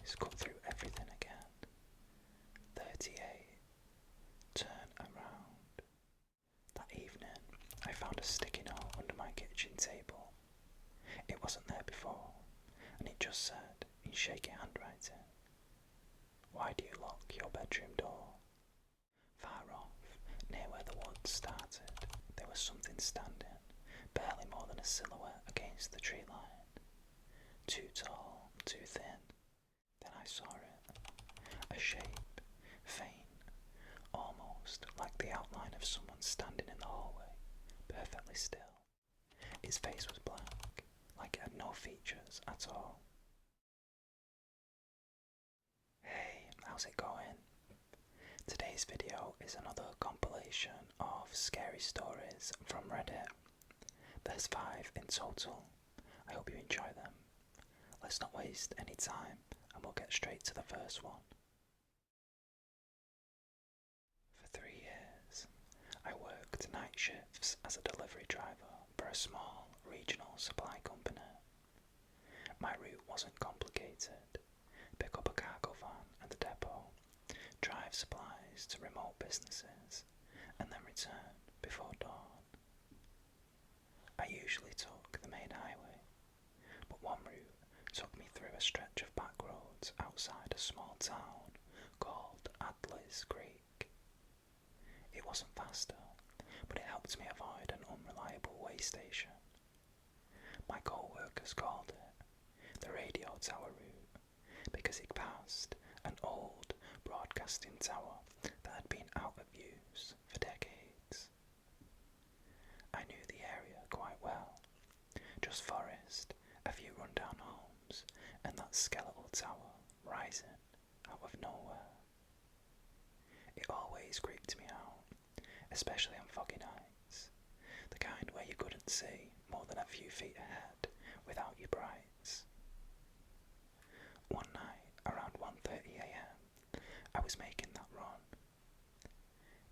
voice cut through everything again. 38. Turn around. That evening, I found a sticky note under my kitchen table. It wasn't there before, and it just said, in shaky handwriting, "Why do you lock your bedroom door?" Far off, near where the woods started, there was something standing, barely more than a silhouette against the tree line. Too tall, too thin. Then I saw it. A shape, faint, almost like the outline of someone standing in the hallway, perfectly still. Its face was black, like it had no features at all. Hey, how's it going? Today's video is another compilation of scary stories from Reddit. There's 5 in total. I hope you enjoy them. Let's not waste any time and we'll get straight to the first one. For 3 years, I worked night shifts as a delivery driver for a small regional supply company. My route wasn't complicated. Pick up a cargo van at the depot, drive supplies to remote businesses, and then return before dawn. I usually took the main highway, but one route took me through a stretch of back roads outside a small town called Adler's Creek. It wasn't faster, but it helped me avoid an unreliable way station. My co-workers called it the radio tower route because it passed an old broadcasting tower that had been out of use for decades. I knew the area quite well. Just forest, a few rundown homes, and that skeletal tower rising out of nowhere. It always creeped me out, especially on foggy nights, the kind where you couldn't see more than a few feet ahead without your brights. One night, around 1:30 a.m, I was making that run.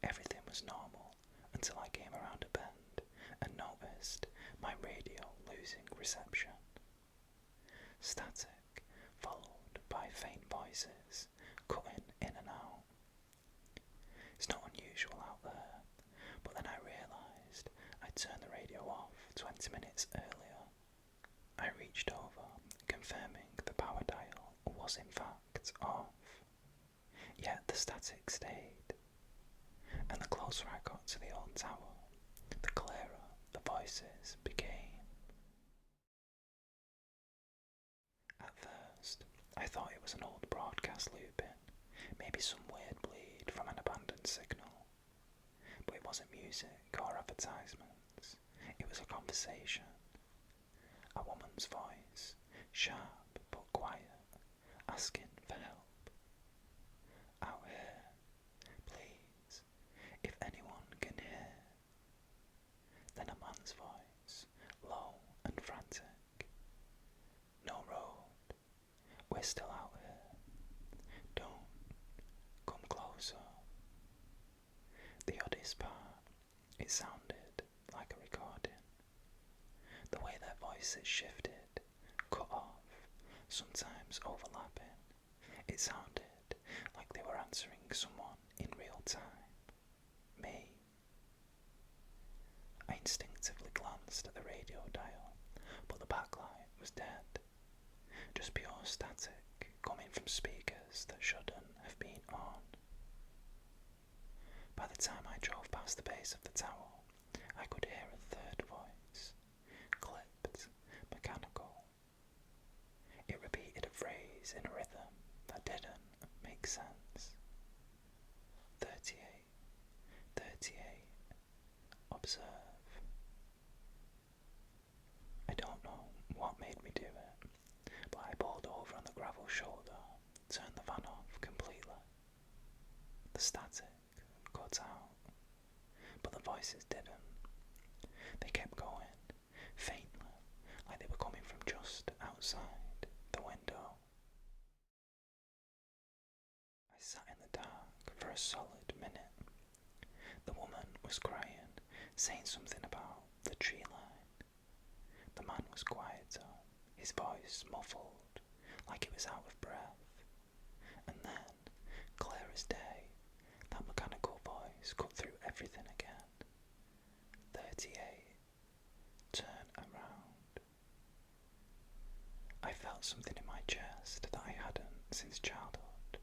Everything was normal until I came around a bend and noticed my radio losing reception. Static, followed by faint voices, cutting in and out. It's not unusual out there, but then I realised I'd turned the radio off 20 minutes earlier. I reached over, confirming the power dial was in fact off. Yet the static stayed, and the closer I got to the old tower, the clearer the voices became. At first, I thought it was an old broadcast looping, maybe some weird bleed from an abandoned signal. But it wasn't music or advertisements, it was a conversation. A woman's voice, sharp but quiet, asking for help. "Out here, please, if anyone can hear." Then a man's voice, low and frantic. "No road, we're still out here. Don't come closer." The oddest part, it sounded like a recording. The way their voices shifted, cut off, sometimes overlapping, it sounded like they were answering someone in real time. Me. I instinctively glanced at the radio dial, but the backlight was dead. Just pure static coming from speakers that shouldn't have been on. By the time I drove past the base of the tower, I could hear a third voice, clipped, mechanical. It repeated a phrase in a rhythm that didn't make sense. 38, 38, observe. I don't know what made me do it, but I pulled over on the gravel shoulder, turned the van off completely. The static cut out, but the voices didn't. They kept going, faintly, like they were coming from just outside the window. I sat in the dark for a solid minute. The woman was crying, saying something about the tree line. The man was quieter, his voice muffled, like he was out of breath. something in my chest that I hadn't since childhood.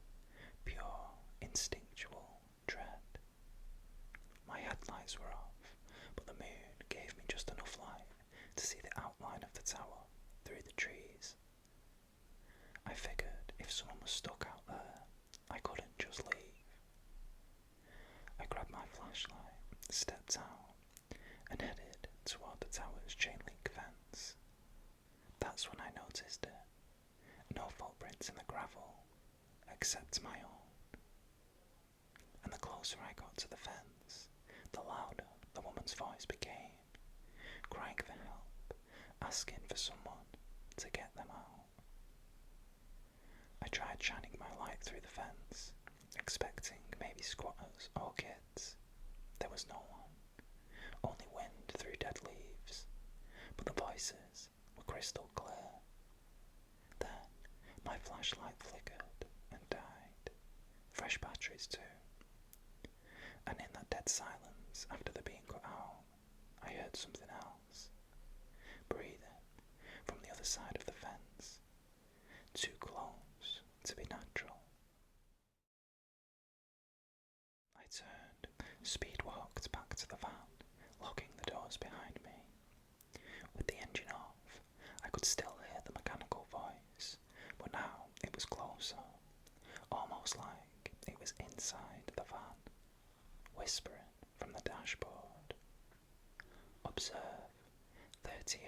Pure, instinctual dread. My headlights were off, but the moon gave me just enough light to see the outline of the tower through the trees. I figured if someone was stuck out there, I couldn't just leave. I grabbed my flashlight, stepped out, and headed toward the tower's chain link fence. That's when I noticed it. No footprints in the gravel, except my own. And the closer I got to the fence, the louder the woman's voice became, crying for help, asking for someone to get them out. I tried shining my light through the fence, expecting maybe squatters or kids. There was no one, only wind through dead leaves, but the voices were crystal clear. Then my flashlight flickered and died, fresh batteries too. And in that dead silence after the being cut out, I heard something else, breathing from the other side of the fence, too close to be natural. I turned, speed walked back to the van, locking the doors behind me. With the engine off, I could still hear the mechanical voice, but now it was closer, almost like it was inside the van, whispering from the dashboard. Observe, 38,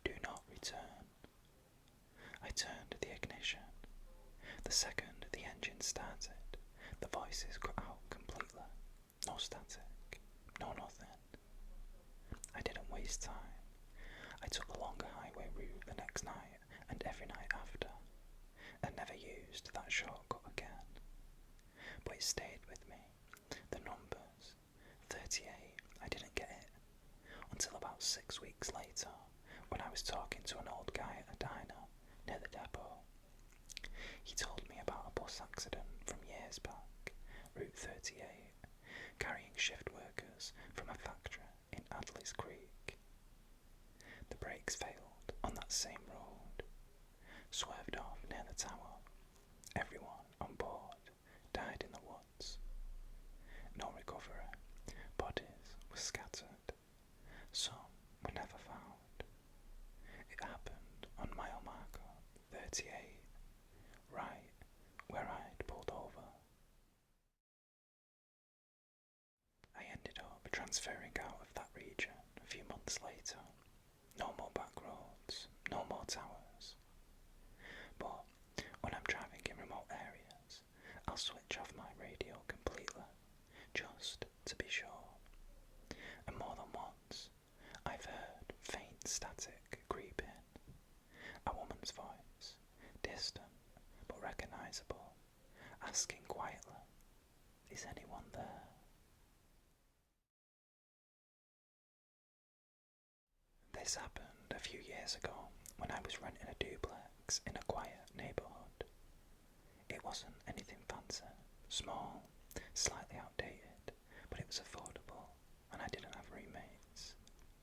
do not return. I turned the ignition. The second the engine started, the voices cut out completely. No static, no nothing. I didn't waste time. I took the longer highway route the next night and every night after, and never used that shortcut again. But it stayed with me. The numbers, 38, I didn't get it until about 6 weeks later when I was talking to an old guy at a diner near the depot. He told me about a bus accident from years back, Route 38, carrying shift workers from a factory in Adley's Creek. The brakes failed on that same road, swerved off near the tower. Everyone on board died in the woods. No recovery. Bodies were scattered. Some were never found. It happened on mile marker 38, right where I'd pulled over. I ended up transferring out of that region a few months later. No more back roads, no more towers. But when I'm driving in remote areas, I'll switch off my radio completely, just to be sure. And more than once, I've heard faint static creep in. A woman's voice, distant but recognisable, asking quietly, "Is anyone there?" This happened a few years ago when I was renting a duplex in a quiet neighbourhood. It wasn't anything fancy, small, slightly outdated, but it was affordable, and I didn't have roommates.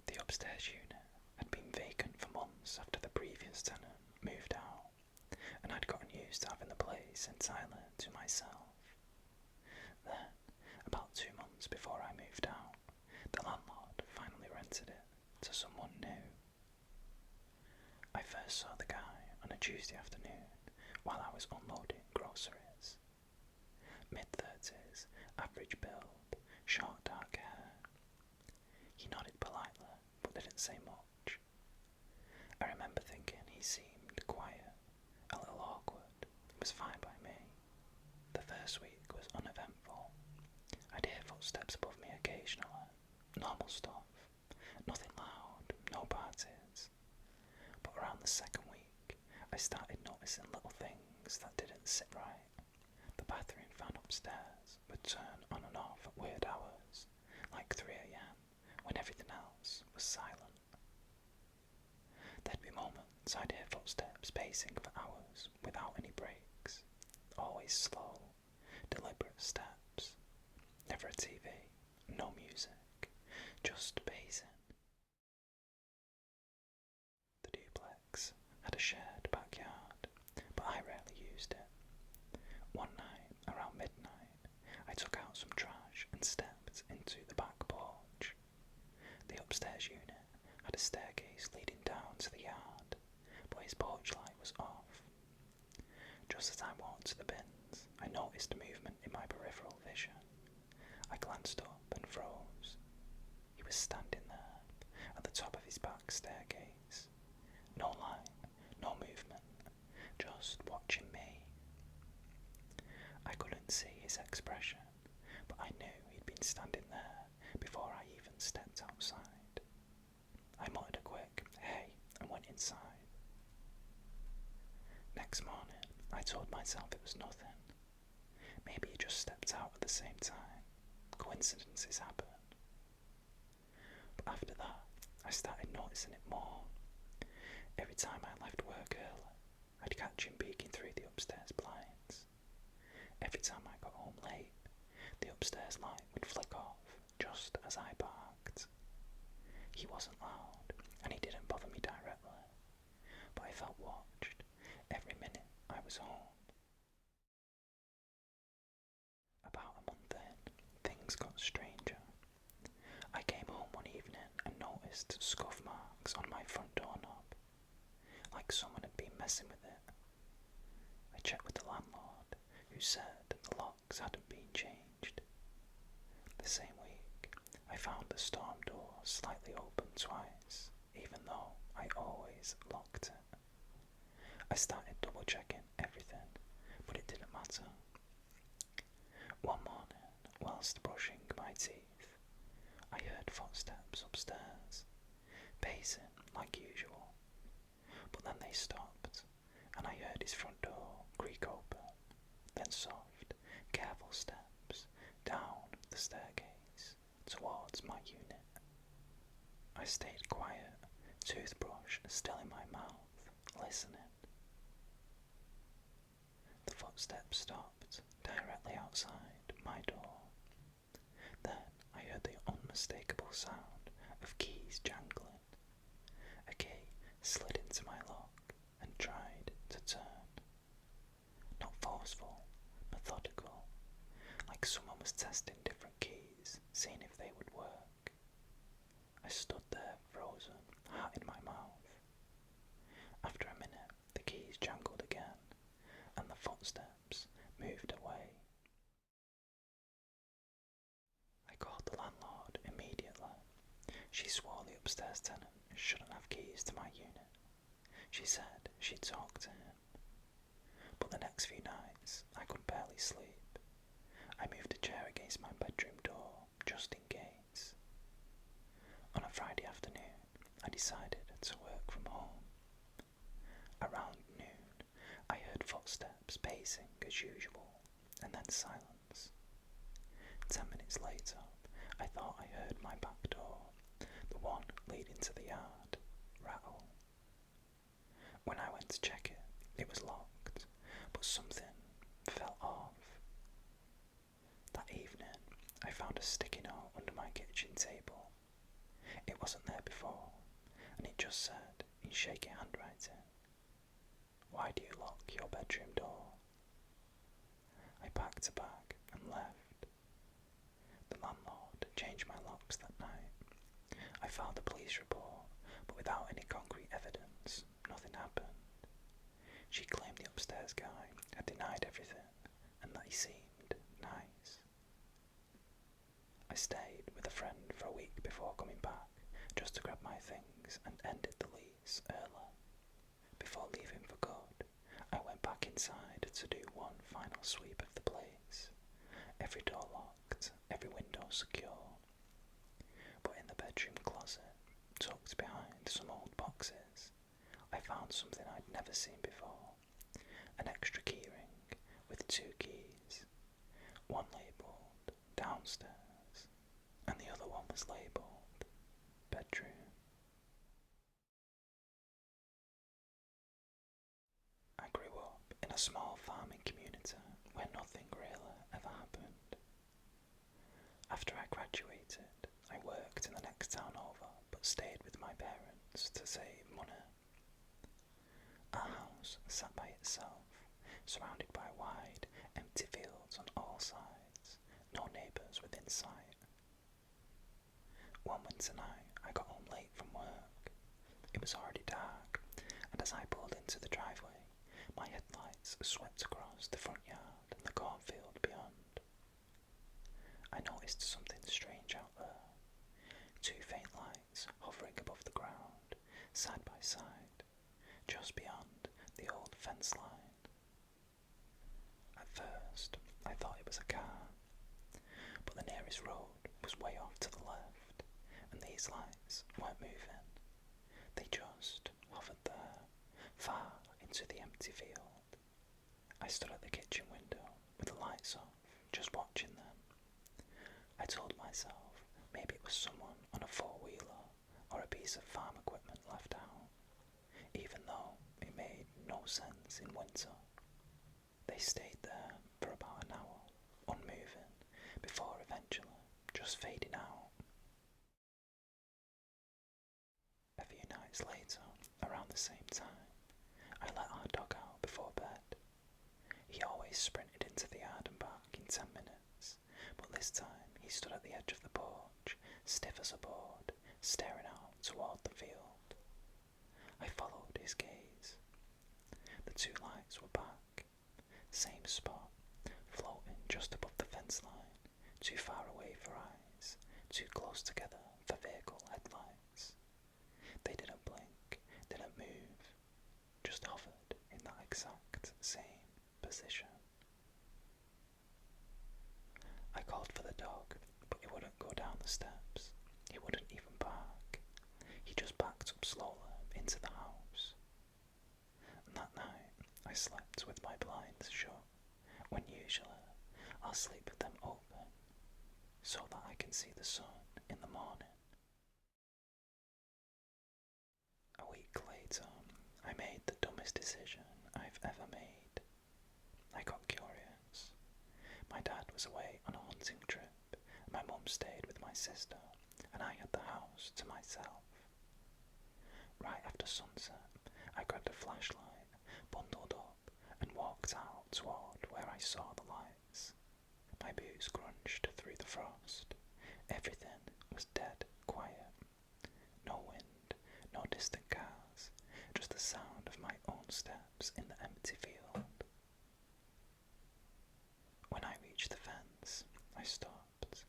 The upstairs unit had been vacant for months after the previous tenant moved out, and I'd gotten used to having the place entirely to myself. Then, about 2 months before I moved out, the landlord finally rented it to someone new. I first saw the guy on a Tuesday afternoon while I was unloading groceries. Mid-30s, average build, short dark hair. He nodded politely, but didn't say much. I remember thinking he seemed quiet, a little awkward. It was fine by me. The first week was uneventful. I'd hear footsteps above me occasionally. Normal stuff. Nothing loud, no parties. But around the second week, I started noticing little things that didn't sit right. The bathroom fan upstairs would turn on and off at weird hours, like 3 a.m, when everything else was silent. There'd be moments I'd hear footsteps pacing for hours without any breaks. Always slow, deliberate steps. Never a TV, no music, just pacing. The duplex had a shared backyard. One night, around midnight, I took out some trash and stepped into the back porch. The upstairs unit had a staircase leading down to the yard, but his porch light was off. Just as I walked to the bins, I noticed a movement in my peripheral vision. I glanced up and froze. He was standing there, at the top of his back staircase. No light, no movement, just watching me. I couldn't see his expression, but I knew he'd been standing there before I even stepped outside. I muttered a quick "hey" and went inside. Next morning, I told myself it was nothing. Maybe he just stepped out at the same time. Coincidences happen. But after that, I started noticing it more. Every time I left work early, I'd catch him peeking through the upstairs blinds. Every time I got home late, the upstairs light would flick off just as I barked. He wasn't loud, and he didn't bother me directly, but I felt watched every minute I was home. About a month in, things got stranger. I came home one evening and noticed scuff marks on my front doorknob, like someone had been messing with it. I checked with the landlord, who said the locks hadn't been changed. The same week, I found the storm door slightly open twice, even though I always locked it. I started double checking everything, but it didn't matter. One morning, whilst brushing my teeth, I heard footsteps upstairs, pacing like usual, but then they stopped, and I heard his front door creak open, then soft, careful steps down the staircase towards my unit. I stayed quiet, toothbrush still in my mouth, listening. The footsteps stopped directly outside my door. Then I heard the unmistakable sound of keys jangling. A key slid into my lock and tried to turn. Not forceful, methodical, like someone was testing different keys, seeing if they would work. I stood there frozen, heart in my mouth. After a minute, the keys jangled again, and the footsteps moved away. I called the landlord immediately. She swore the upstairs tenant shouldn't have keys to my unit. She said she'd talk to him. But the next few nights, I could barely sleep. I moved a chair against my bedroom door, just in case. On a Friday afternoon, I decided to work from home. Around noon, I heard footsteps pacing as usual, and then silence. 10 minutes later, I thought I heard my back door, the one leading to the yard, rattle. When I went to check it, it was locked, but something fell off. That evening, I found a sticky note under my kitchen table. It wasn't there before, and it just said, in shaky handwriting, "Why do you lock your bedroom door?" I packed a bag and left. The landlord changed my locks that night. I filed a police report, but without any concrete evidence, nothing happened. She claimed the upstairs guy had denied everything, and that he seemed nice. I stayed with a friend for a week before coming back, just to grab my things, and ended the lease early. Before leaving for good, I went back inside to do one final sweep of the place. Every door locked, every window secure. But in the bedroom closet, tucked behind some old boxes, I found something I'd never seen before. An extra keyring with 2 keys, one labelled downstairs, and the other one was labelled bedroom. I grew up in a small farming community where nothing really ever happened. After I graduated, I worked in the next town over, but stayed with my parents to save money. Our house sat by itself, surrounded by wide, Empty fields on all sides, no neighbours within sight. One winter night, I got home late from work. It was already dark, and as I pulled into the driveway, my headlights swept across the front yard and the cornfield beyond. I noticed something strange out there. Two faint lights hovering above the ground, side by side, just beyond the old fence line. At first, I thought it was a car, but the nearest road was way off to the left, and these lights weren't moving. They just hovered there, far into the empty field. I stood at the kitchen window with the lights off, just watching them. I told myself maybe it was someone on a four-wheeler or a piece of farm equipment left out, even though it made no sense in winter. They stayed there for about an hour, unmoving, before eventually just fading out. A few nights later, around the same time, I let our dog out before bed. He always sprinted into the yard and back in 10 minutes, but this time he stood at the edge of the porch, stiff as a board, staring out toward the field. I followed his gaze. The two lights were back, same spot, floating just above the fence line, too far away for eyes, too close together for vehicle headlights. They didn't blink, didn't move, just hovered in that exact same position. I called for the dog, but he wouldn't go down the steps. He wouldn't even bark. He just backed up slowly into the house. And that night, I slept with my blinds shut, when usually I'll sleep with them open, so that I can see the sun in the morning. A week later, I made the dumbest decision I've ever made. I got curious. My dad was away on a hunting trip, my mum stayed with my sister, and I had the house to myself. Right after sunset, I grabbed a flashlight, bundled up, and walked out toward where I saw the lights. My boots crunched through the frost. Everything was dead quiet. No wind, no distant cars, just the sound of my own steps in the empty field. When I reached the fence, I stopped.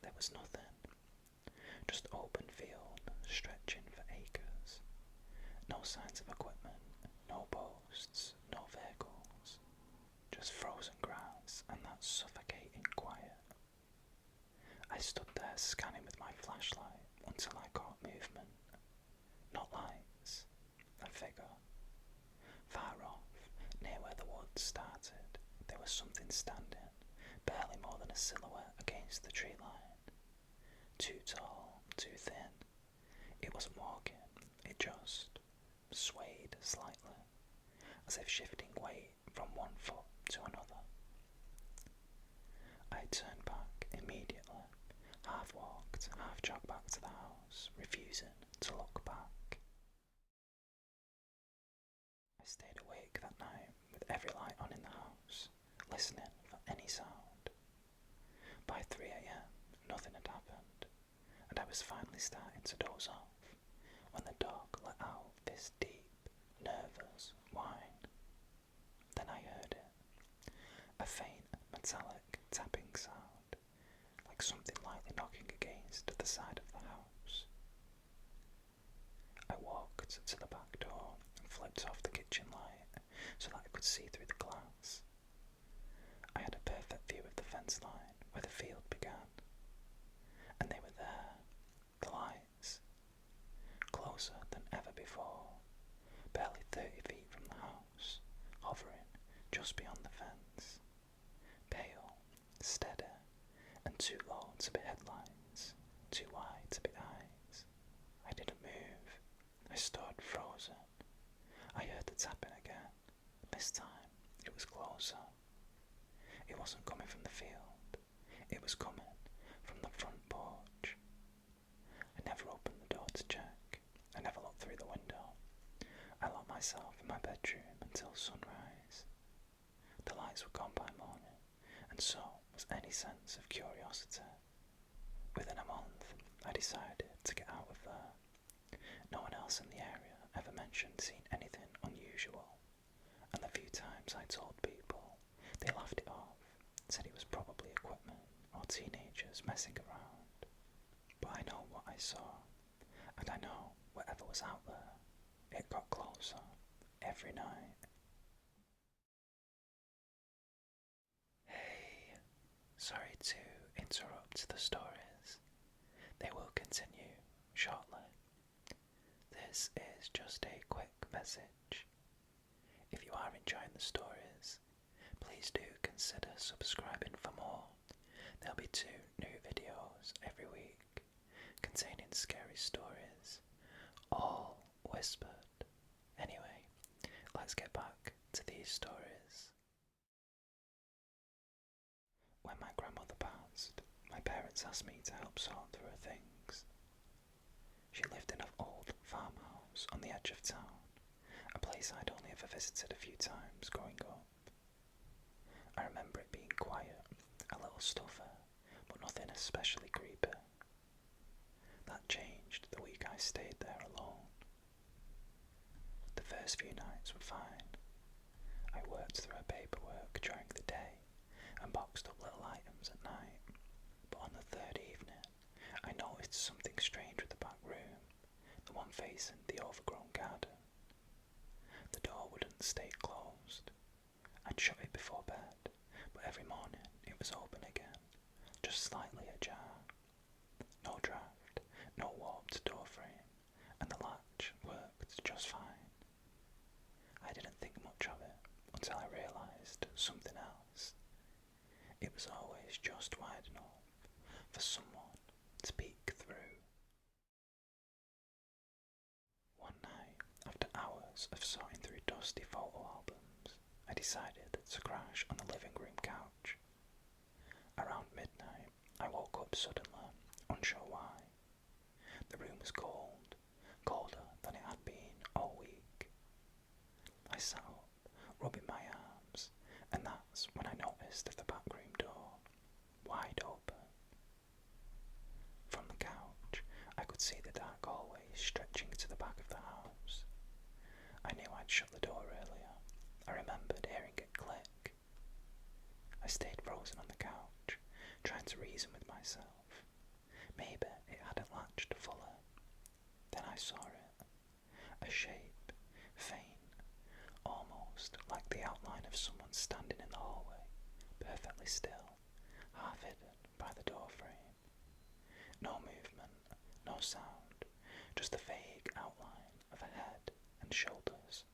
There was nothing. Just open field, stretching for acres. No signs of equipment, no posts, no vehicles. Just frozen grass and that suffocating quiet. I stood there scanning with my flashlight until I caught movement. Not lights, a figure. Far off, near where the woods started, there was something standing, barely more than a silhouette against the tree line. Too tall, too thin. It wasn't walking, it just swayed slightly, as if shifting weight from one foot to another. I turned back immediately, half walked, half jogged back to the house, refusing to look back. I stayed awake that night with every light on in the house, listening for any sound. By 3 a.m, nothing had happened, and I was finally starting to doze off when the dog let out this deep, nervous whine. Then I heard it, a faint, metallic tapping sound, like something lightly knocking against the side of the house. I walked to the back door and flipped off the kitchen light so that I could see through the glass. I had a perfect view of the fence line where the field began, and they were there, the lights, closer than ever before, barely 30 feet from the house, hovering just beyond the fence, pale, steady, and too low to be headlights, too wide to be eyes. I didn't move. I stood frozen. I heard the tapping again. This time it was closer. It wasn't coming from the field. It was coming from the front porch. I never opened the door to check. I never looked through the window. I locked myself in my bedroom until sunrise. The lights were gone by morning. teenagers messing around. But I know what I saw, and I know whatever was out there, it got closer every night. Hey, sorry to interrupt the stories. They will continue shortly. This is just a quick message. If you are enjoying the stories, please do consider subscribing for more. There'll be 2 new videos every week containing scary stories, all whispered. Anyway, let's get back to these stories. When my grandmother passed, my parents asked me to help sort through her things. She lived in an old farmhouse on the edge of town, a place I'd only ever visited a few times growing up. I remember it being quiet, a little stuffy, but nothing especially creepy. That changed the week I stayed there alone. The first few nights were fine. I worked through her paperwork during the day and boxed up little items at night, but on the 3rd evening I noticed something strange with the back room, the one facing the overgrown garden. The door wouldn't stay closed. I'd shut it before bed, but every morning it was open again, just slightly ajar. No draft, no warped door frame, and the latch worked just fine. I didn't think much of it until I realised something else. It was always just wide enough for someone to peek through. One night, after hours of sorting through dusty photo albums, I decided to crash on the living room couch. Around midnight, I woke up suddenly, unsure why. The room was cold, colder than it had been all week. I sat up, rubbing my arms, and that's when I noticed the back room door, wide open. From the couch, I could see the dark hallway stretching to the back of the house. I knew I'd shut the door earlier. I remembered hearing it click. I stayed frozen on the couch, trying to reason with myself. Maybe it hadn't latched fully. Then I saw it. A shape, faint, almost like the outline of someone standing in the hallway, perfectly still, half hidden by the door frame. No movement, no sound, just the vague outline of a head and shoulders.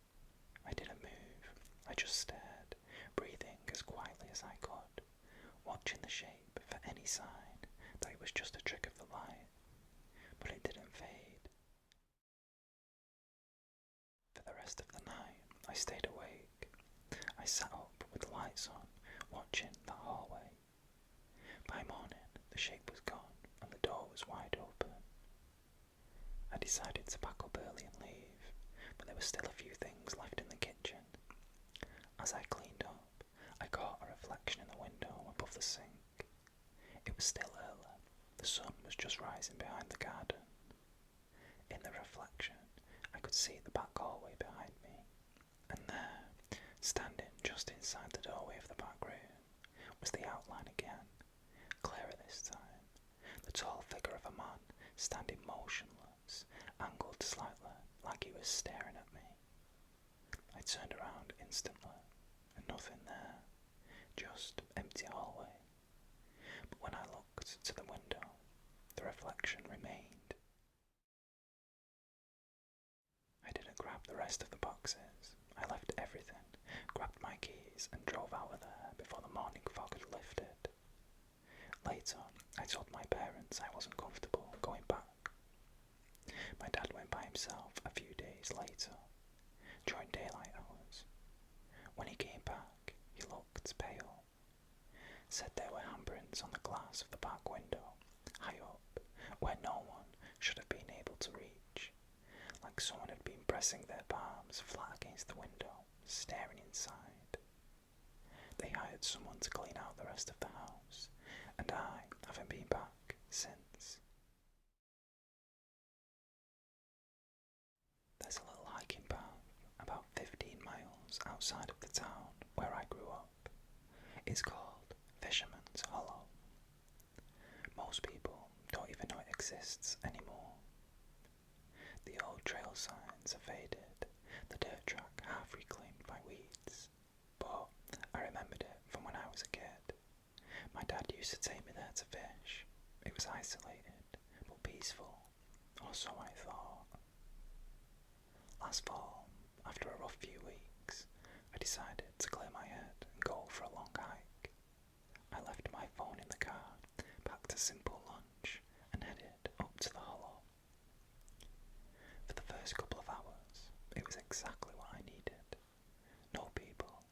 I didn't move, I just stared, breathing as quietly as I could, watching the shape for any sign that it was just a trick of the light, but it didn't fade. For the rest of the night, I stayed awake. I sat up with the lights on, watching the hallway. By morning, the shape was gone and the door was wide open. I decided to pack up early and leave, but there were still a few things left in the kitchen. As I cleaned up, I caught a reflection in the window above the sink. It was still early. The sun was just rising behind the garden. In the reflection, I could see the back hallway behind me, and there, standing just inside the doorway of the back room, was the outline again, clearer this time, the tall figure of a man standing motionless, angled slightly, like he was staring at me. I turned around instantly, and nothing there, just empty hallway. But when I looked to the window, the reflection remained. I didn't grab the rest of the boxes. I left everything, grabbed my keys, and drove out of there before the morning fog had lifted. Later, I told my parents I wasn't comfortable going back. My dad went by himself a few days later, during daylight hours. When he came back, he looked pale. Said there were handprints on the glass of the back window, high up, where no one should have been able to reach, like someone had been pressing their palms flat against the window, staring inside. They hired someone to clean out the rest of the house, and I haven't been back since. There's a little hiking path about 15 miles outside of the town where I grew up. It's called Fisherman's Hollow. Most people don't even know it exists anymore. The old trail signs are faded, the dirt track half reclaimed by weeds. But I remembered it from when I was a kid. My dad used to take me there to fish. It was isolated, but peaceful, or so I thought. Last fall, after a rough few weeks, I decided to clear my head and go for a long hike. I left my phone in the car, packed a simple lunch, and headed up to the hollow. For the first couple of hours, it was exactly what I needed. No people,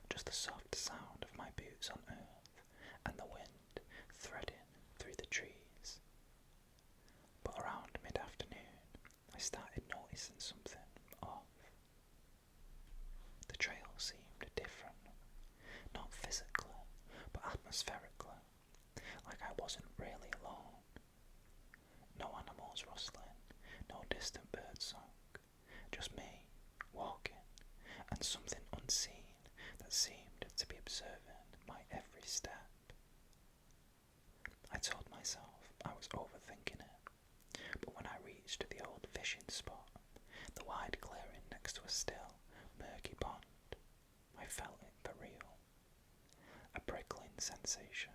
just the soft sound of my boots on earth and the wind threading through the trees. But around mid-afternoon, I started noticing something off. The trail seemed different, not physically, but atmospherically, like I wasn't really alone. No animals rustling, no distant bird song, just me, walking, and something unseen that seemed to be observing my every step. I told myself I was overthinking it, but when I reached the old fishing spot, the wide clearing next to a still, murky pond, I felt it for real. A prickling sensation,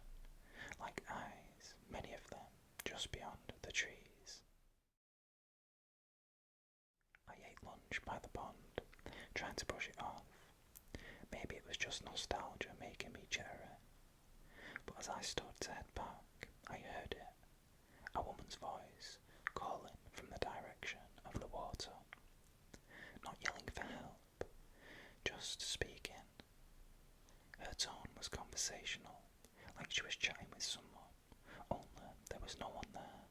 like eyes, many of them just beyond the trees. I ate lunch by the pond, trying to brush it off. Maybe it was just nostalgia making me jittery. But as I stood to head back, I heard it, a woman's voice, calling from the direction of the water. Not yelling for help, just speaking. Her tone was conversational, like she was chatting with someone, only there was no one there.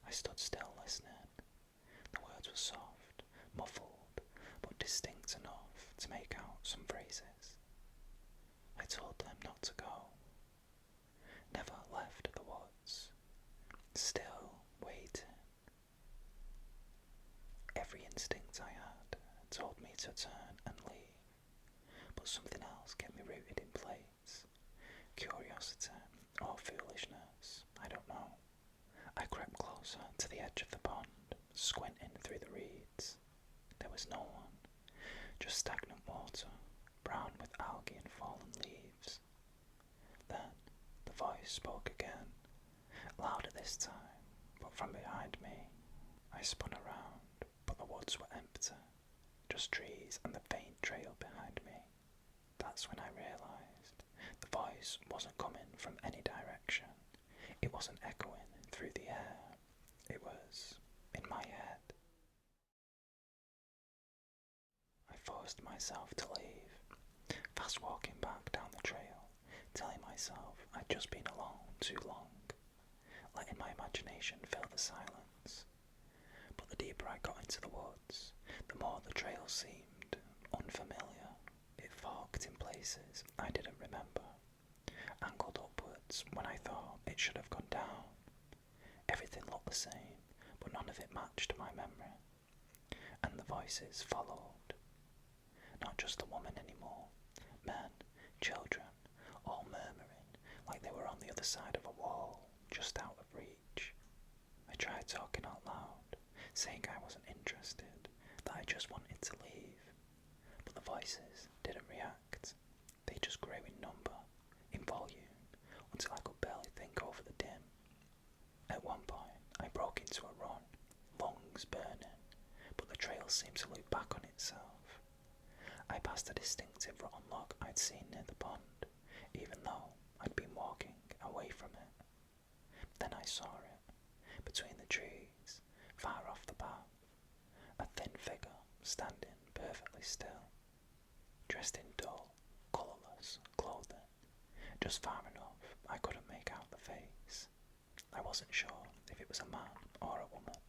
I stood still listening. The words were soft, muffled, but distinct enough to make out some phrases. I told them not to go. Never left the woods. Still waiting. Every instinct I had told me to turn and leave, but something else kept me rooted in place. Curiosity or foolishness, I don't know. I crept closer to the edge of the pond, squinting through the reeds. There was no one, just stagnant water, brown with algae and fallen leaves. Then the voice spoke again, louder this time, but from behind me. I spun around, but the woods were empty, just trees and the faint trail behind me. That's when I realised the voice wasn't coming from any direction. It wasn't echoing through the air. It was in my head. I forced myself to leave, fast walking back down the trail, telling myself I'd just been alone too long, letting my imagination fill the silence. But the deeper I got into the woods, the more the trail seemed unfamiliar. It forked in places I didn't remember, angled upwards when I thought it should have gone down. Everything looked the same, but none of it matched my memory. And the voices followed. Not just the woman anymore. Men, children, all murmuring like they were on the other side of a wall, just out of reach. I tried talking out loud, saying I wasn't interested, that I just wanted to leave. But the voices didn't react. They just grew in number, in volume, until I could barely think over the din. At one point, I broke into a run, lungs burning, but the trail seemed to loop back on itself. I passed a distinctive rotten log I'd seen near the pond, even though I'd been walking away from it. Then I saw it, between the trees, far off the path, a thin figure standing perfectly still, dressed in dull, colourless clothing, just far enough I couldn't make out the face. I wasn't sure if it was a man or a woman.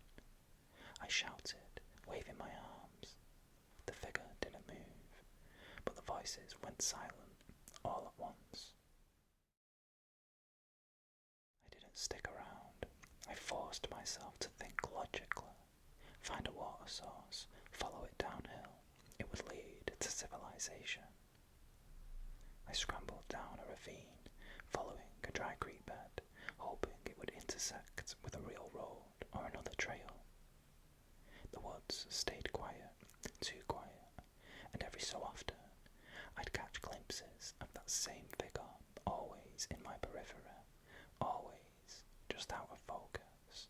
I shouted, waving my arms. The figure didn't move, but the voices went silent all at once. I didn't stick around. I forced myself to think logically, find a water source, follow it downhill. It would lead to civilization. I scrambled down a ravine, following a dry creek bed, hoping it would intersect with a real road or another trail. The woods stayed quiet, too quiet, and every so often I'd catch glimpses of that same figure, always in my periphery, always just out of focus.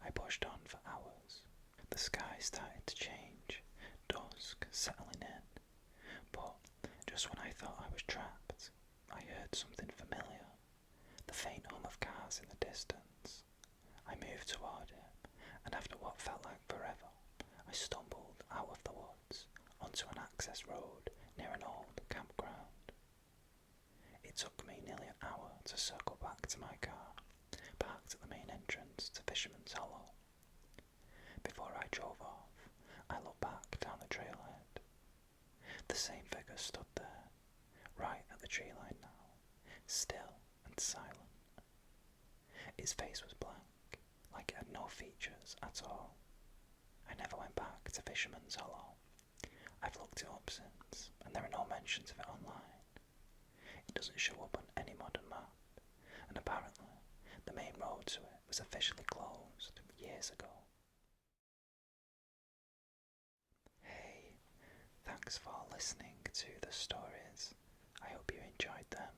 I pushed on for hours. The sky started to change, dusk settling in, but just when I thought I was trapped, I heard something familiar, the faint hum of cars in the distance. I moved toward it, and after what felt like forever, I stumbled out of the woods onto an access road near an old campground. It took me nearly an hour to circle back to my car, parked at the main entrance to Fisherman's Hollow. Before I drove off, I looked back down the trailhead. The same figure stood there, right at the tree line now, still and silent. Its face was blank, like it had no features at all. I never went back to Fisherman's Hollow. I've looked it up since, and there are no mentions of it online. It doesn't show up on any modern map, and apparently the main road to it was officially closed years ago. Hey, thanks for listening to the stories. I hope you enjoyed them.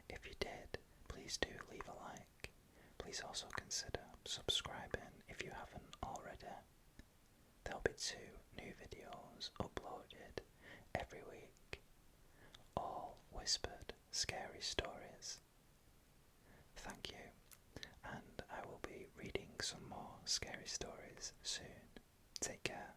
If you did, please do leave a like. Please also consider subscribing if you haven't already. There'll be 2 new videos uploaded every week, all whispered scary stories. Thank you, and I will be reading some more scary stories soon. Take care.